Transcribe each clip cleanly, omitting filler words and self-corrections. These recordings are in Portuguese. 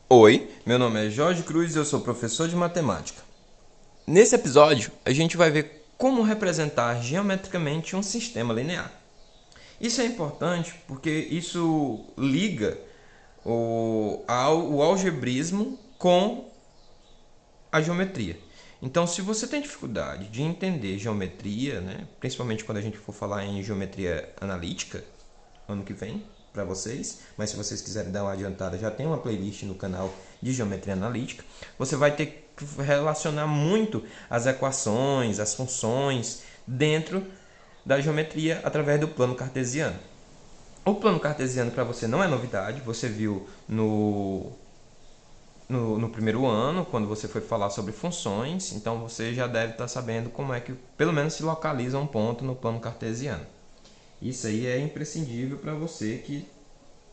Oi, meu nome é Jorge Cruz e eu sou professor de matemática. Nesse episódio, a gente vai ver como representar geometricamente um sistema linear. Isso é importante porque isso liga o algebrismo com a geometria. Então, se você tem dificuldade de entender geometria, né, principalmente quando a gente for falar em geometria analítica, ano que vem, para vocês, mas se vocês quiserem dar uma adiantada, já tem uma playlist no canal de geometria analítica, você vai ter que relacionar muito as equações, as funções dentro da geometria através do plano cartesiano. O plano cartesiano para você não é novidade, você viu no primeiro ano, quando você foi falar sobre funções, então você já deve estar sabendo como é que pelo menos se localiza um ponto no plano cartesiano. Isso aí é imprescindível para você que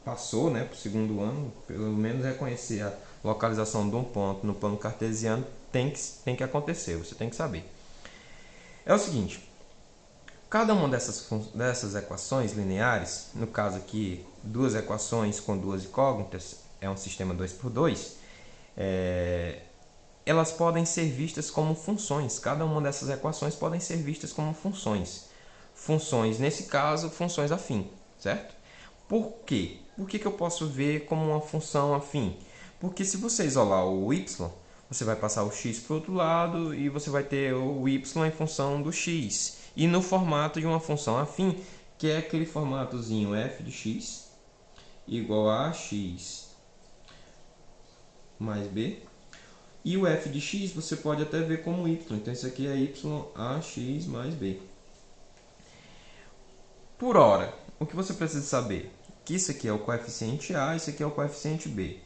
passou, né, para o segundo ano, pelo menos reconhecer a localização de um ponto no plano cartesiano tem que acontecer, você tem que saber. É o seguinte, cada uma dessas equações lineares, no caso aqui, duas equações com duas incógnitas, é um sistema 2 por 2, elas podem ser vistas como funções. Cada uma dessas equações podem ser vistas como funções. Funções, nesse caso, funções afim, certo? Por quê? Por que eu posso ver como uma função afim? Porque se você isolar o y, você vai passar o x para o outro lado e você vai ter o y em função do x. E no formato de uma função afim, que é aquele formatozinho f de x igual a x mais b. E o f de x você pode até ver como y. Então isso aqui é y a x mais b. Por hora, o que você precisa saber? Que isso aqui é o coeficiente a, isso aqui é o coeficiente b.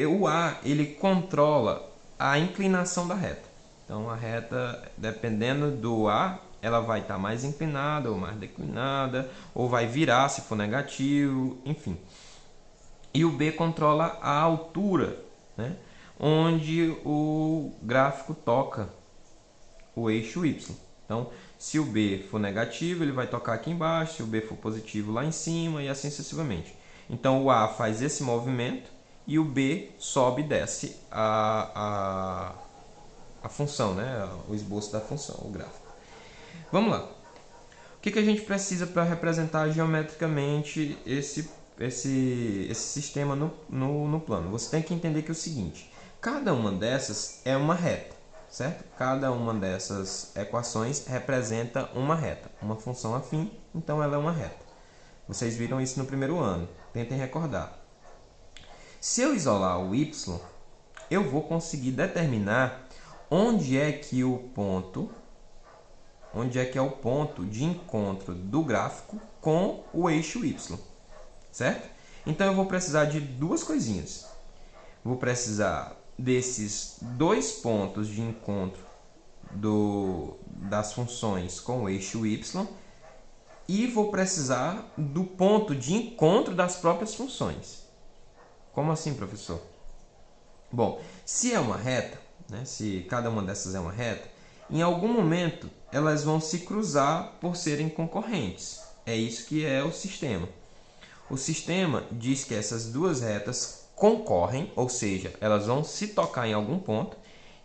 O a, ele controla a inclinação da reta. Então a reta, dependendo do a, ela vai estar mais inclinada ou mais declinada, ou vai virar se for negativo, enfim. E o b controla a altura, né, onde o gráfico toca o eixo y. Então, se o b for negativo, ele vai tocar aqui embaixo, se o b for positivo, lá em cima, e assim sucessivamente. Então, o a faz esse movimento e o b sobe e desce a função, né? O esboço da função, o gráfico. Vamos lá. O que a gente precisa para representar geometricamente esse sistema no plano? Você tem que entender que é o seguinte, cada uma dessas é uma reta, certo? Cada uma dessas equações representa uma reta, uma função afim, então ela é uma reta. Vocês viram isso no primeiro ano, tentem recordar. Se eu isolar o y, eu vou conseguir determinar onde é que é o ponto de encontro do gráfico com o eixo y, certo? Então eu vou precisar de duas coisinhas. Vou precisar desses dois pontos de encontro das funções com o eixo y e vou precisar do ponto de encontro das próprias funções. Como assim, professor? Bom, se é uma reta, né, se cada uma dessas é uma reta, em algum momento elas vão se cruzar por serem concorrentes. É isso que é o sistema. O sistema diz que essas duas retas concorrem, ou seja, elas vão se tocar em algum ponto,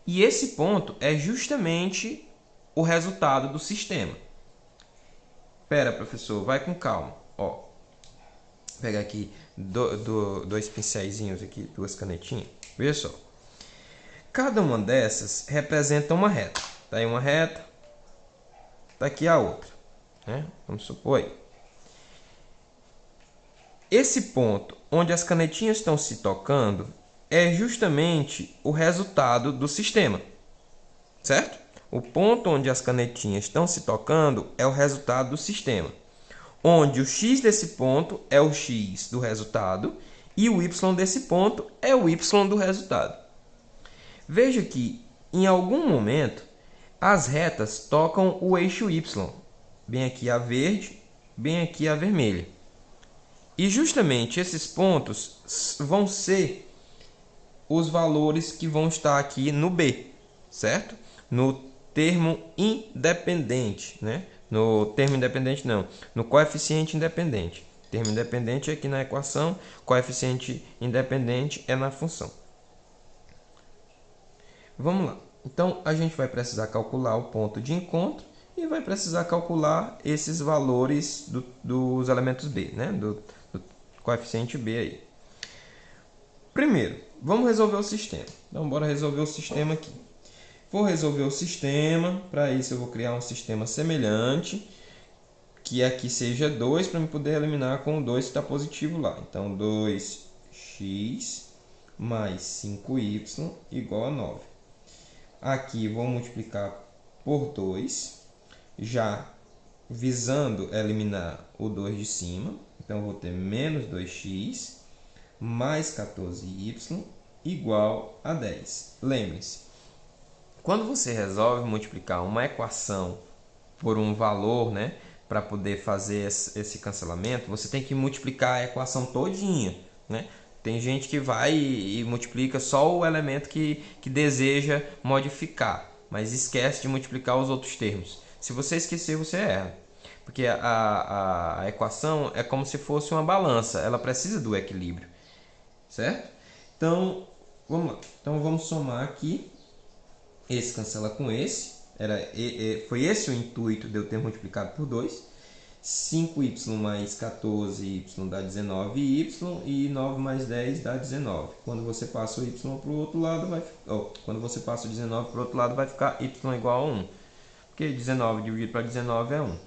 e esse ponto é justamente o resultado do sistema. Espera, professor, vai com calma. Ó, vou pegar aqui dois pincéis aqui, duas canetinhas. Veja só. Cada uma dessas representa uma reta. Tá aí uma reta, tá aqui a outra, né? Vamos supor aí. Esse ponto onde as canetinhas estão se tocando é justamente o resultado do sistema, certo? O ponto onde as canetinhas estão se tocando é o resultado do sistema, onde o x desse ponto é o x do resultado e o y desse ponto é o y do resultado. Veja que, em algum momento, as retas tocam o eixo y, bem aqui a verde, bem aqui a vermelha. E justamente esses pontos vão ser os valores que vão estar aqui no B, certo? No termo independente, né? No termo independente não, no coeficiente independente. Termo independente é aqui na equação, coeficiente independente é na função. Vamos lá. Então, a gente vai precisar calcular o ponto de encontro e vai precisar calcular esses valores dos elementos b, né? do coeficiente b aí. Primeiro, vamos resolver o sistema. Então, bora resolver o sistema aqui. Vou resolver o sistema, para isso eu vou criar um sistema semelhante, que aqui seja 2, para eu poder eliminar com o 2 que está positivo lá. Então, 2x mais 5y igual a 9. Aqui vou multiplicar por 2, já visando eliminar o 2 de cima. Então, eu vou ter menos 2x mais 14y igual a 10. Lembre-se, quando você resolve multiplicar uma equação por um valor, né, para poder fazer esse cancelamento, você tem que multiplicar a equação todinha, né? Tem gente que vai e multiplica só o elemento que deseja modificar, mas esquece de multiplicar os outros termos. Se você esquecer, você erra. Porque a equação é como se fosse uma balança, ela precisa do equilíbrio, certo? Então, vamos lá. Então, vamos somar aqui. Esse cancela com esse. Foi esse o intuito de eu ter multiplicado por 2. 5y mais 14y dá 19y e 9 mais 10 dá 19. Quando você passa o y para o outro lado, quando você passa o 19 para o outro lado, vai ficar y igual a 1. Porque 19 dividido para 19 é 1.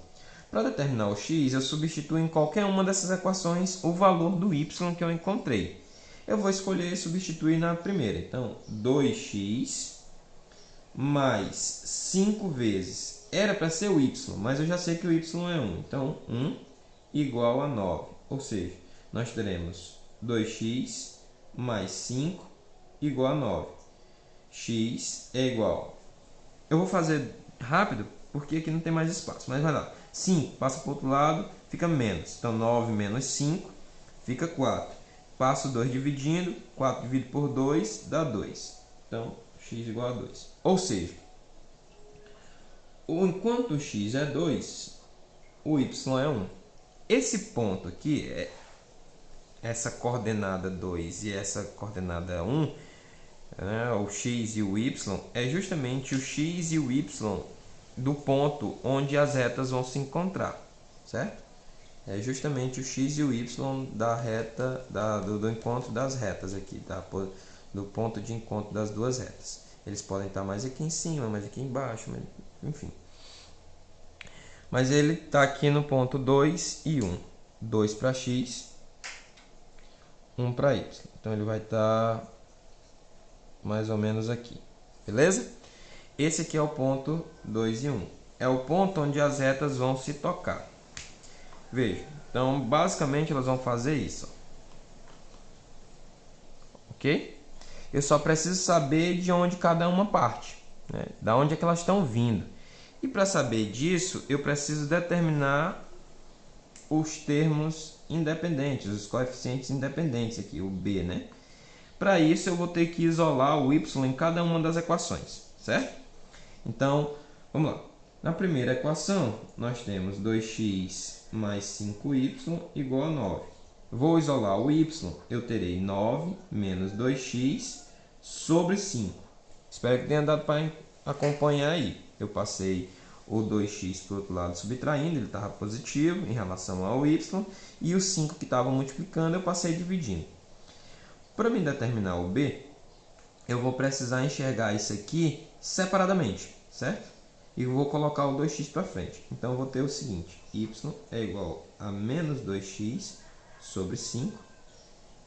Para determinar o x, eu substituo em qualquer uma dessas equações o valor do y que eu encontrei. Eu vou escolher substituir na primeira. Então, 2x mais 5 vezes. Era para ser o y, mas eu já sei que o y é 1. Então, 1 igual a 9. Ou seja, nós teremos 2x mais 5 igual a 9. X é igual. Eu vou fazer rápido, porque aqui não tem mais espaço. Mas vai lá. 5 passa para o outro lado, fica menos. Então, 9 menos 5 fica 4. Passo 2 dividindo. 4 dividido por 2 dá 2. Então, x igual a 2. Ou seja, enquanto o x é 2, o y é 1. Esse ponto aqui, essa coordenada 2 e essa coordenada 1, né, o x e o y, é justamente o x e o y do ponto onde as retas vão se encontrar, certo? É justamente o x e o y da reta, do encontro das retas aqui, do ponto de encontro das duas retas. Eles podem estar mais aqui em cima, mais aqui embaixo, enfim. Mas ele está aqui no ponto 2 e 1. 2 para x, 1 para y. Então, ele vai estar mais ou menos aqui. Beleza? Esse aqui é o ponto 2 e 1. É o ponto onde as retas vão se tocar. Veja. Então, basicamente, elas vão fazer isso. Ok? Eu só preciso saber de onde cada uma parte, né? Da onde é que elas estão vindo. E para saber disso, eu preciso determinar os termos independentes, os coeficientes independentes aqui, o b, né? Para isso, eu vou ter que isolar o y em cada uma das equações, certo? Então, vamos lá. Na primeira equação, nós temos 2x mais 5y igual a 9. Vou isolar o y, eu terei 9 menos 2x sobre 5. Espero que tenha dado para acompanhar aí. Eu passei o 2x para o outro lado subtraindo, ele estava positivo em relação ao y, e o 5 que estava multiplicando eu passei dividindo. Para me determinar o b, eu vou precisar enxergar isso aqui separadamente, certo? E vou colocar o 2x para frente. Então, eu vou ter o seguinte, y é igual a menos 2x sobre 5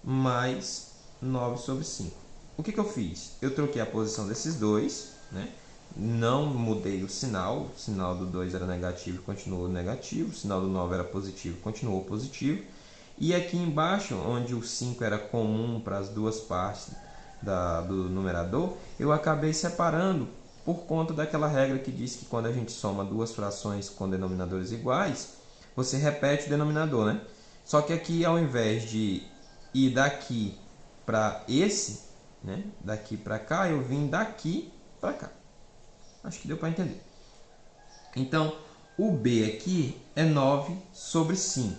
mais 9 sobre 5. O que eu fiz? Eu troquei a posição desses dois, né? Não mudei o sinal do 2 era negativo e continuou negativo, o sinal do 9 era positivo e continuou positivo. E aqui embaixo, onde o 5 era comum para as duas partes do numerador, eu acabei separando por conta daquela regra que diz que quando a gente soma duas frações com denominadores iguais, você repete o denominador, né? Só que aqui, ao invés de ir daqui para esse, né? Daqui para cá, eu vim daqui para cá. Acho que deu para entender. Então, o b aqui é 9 sobre 5.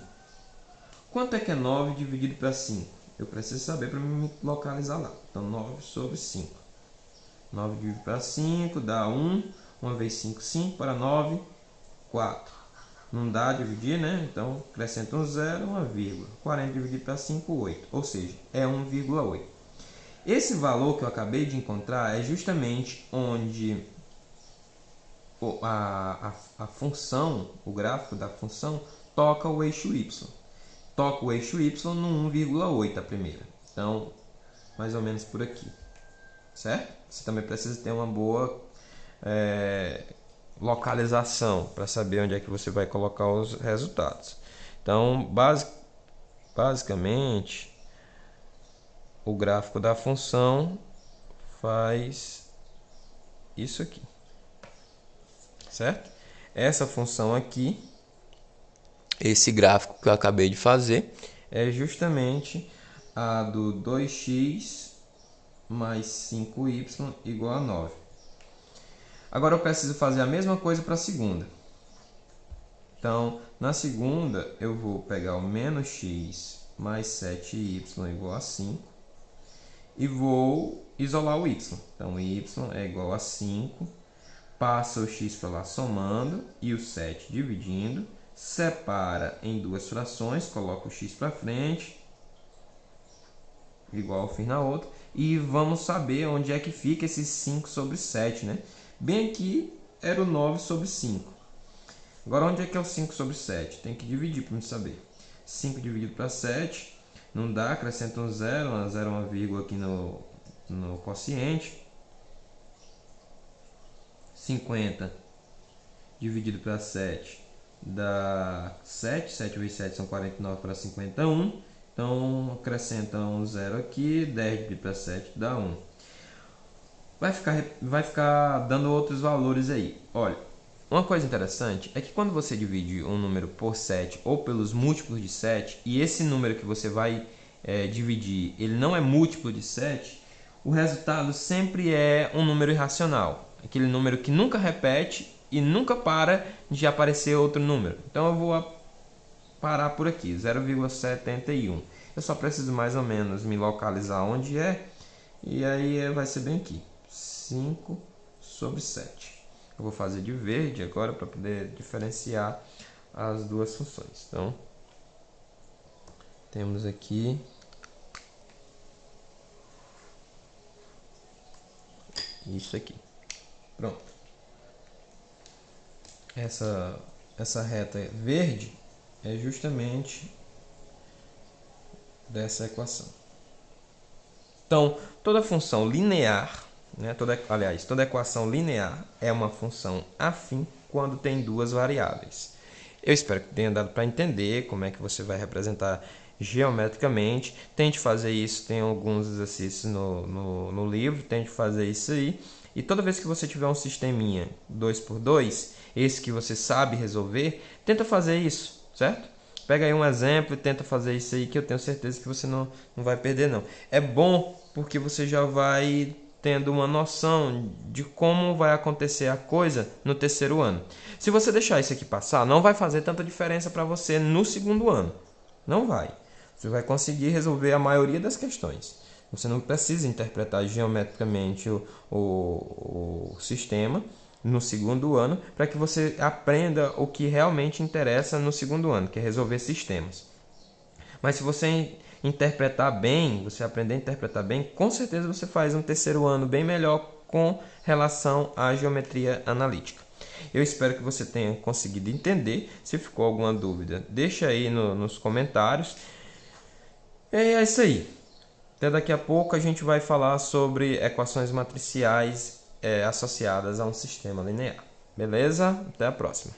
Quanto é que é 9 dividido para 5? Eu preciso saber para me localizar lá. Então, 9 sobre 5. 9 dividido para 5 dá 1. 1 vezes 5, 5. Para 9, 4. Não dá dividir, né? Então, acrescenta um zero, uma vírgula. 40 dividido para 5, 8. Ou seja, é 1,8. Esse valor que eu acabei de encontrar é justamente onde a função, o gráfico da função, toca o eixo y. Toca o eixo y no 1,8 a primeira. Então, mais ou menos por aqui. Certo? Você também precisa ter uma boa localização para saber onde é que você vai colocar os resultados. Então, basicamente, o gráfico da função faz isso aqui. Certo? Essa função aqui, esse gráfico que eu acabei de fazer, é justamente a do 2x mais 5y igual a 9. Agora eu preciso fazer a mesma coisa para a segunda. Então, na segunda, eu vou pegar o menos x mais 7y igual a 5 e vou isolar o y. Então, y é igual a 5, passa o x para lá somando e o 7 dividindo, separa em duas frações, coloca o x para frente, igual fiz na outra, e vamos saber onde é que fica esse 5 sobre 7, né? Bem aqui era o 9 sobre 5. Agora, onde é que é o 5 sobre 7? Tem que dividir para me saber. 5 dividido para 7, não dá, acrescenta um zero, uma vírgula aqui no quociente. 50 dividido para 7 dá 7. 7 vezes 7 são 49 para 51. Então, acrescenta um zero aqui, 10 dividido para 7 dá 1. Vai ficar dando outros valores aí. Olha, uma coisa interessante é que quando você divide um número por 7 ou pelos múltiplos de 7, e esse número que você vai dividir, ele não é múltiplo de 7, o resultado sempre é um número irracional. Aquele número que nunca repete e nunca para de aparecer outro número. Então eu vou parar por aqui, 0,71. Eu só preciso mais ou menos me localizar onde é, e aí vai ser bem aqui, 5 sobre 7. Eu vou fazer de verde agora para poder diferenciar as duas funções. Então, temos aqui isso aqui. Pronto. Essa reta verde é justamente dessa equação. Então, toda função linear, né, toda equação linear é uma função afim quando tem duas variáveis. Eu espero que tenha dado para entender como é que você vai representar geometricamente. Tente fazer isso, tem alguns exercícios no livro, tente fazer isso aí. E toda vez que você tiver um sisteminha 2x2, esse que você sabe resolver, tenta fazer isso, certo? Pega aí um exemplo e tenta fazer isso aí, que eu tenho certeza que você não vai perder, não. É bom porque você já vai tendo uma noção de como vai acontecer a coisa no terceiro ano. Se você deixar isso aqui passar, não vai fazer tanta diferença para você no segundo ano. Não vai. Você vai conseguir resolver a maioria das questões. Você não precisa interpretar geometricamente o sistema no segundo ano para que você aprenda o que realmente interessa no segundo ano, que é resolver sistemas. Mas se você interpretar bem, você aprender a interpretar bem, com certeza você faz um terceiro ano bem melhor com relação à geometria analítica. Eu espero que você tenha conseguido entender. Se ficou alguma dúvida, deixa aí nos comentários. É isso aí. Até daqui a pouco a gente vai falar sobre equações matriciais associadas a um sistema linear. Beleza? Até a próxima.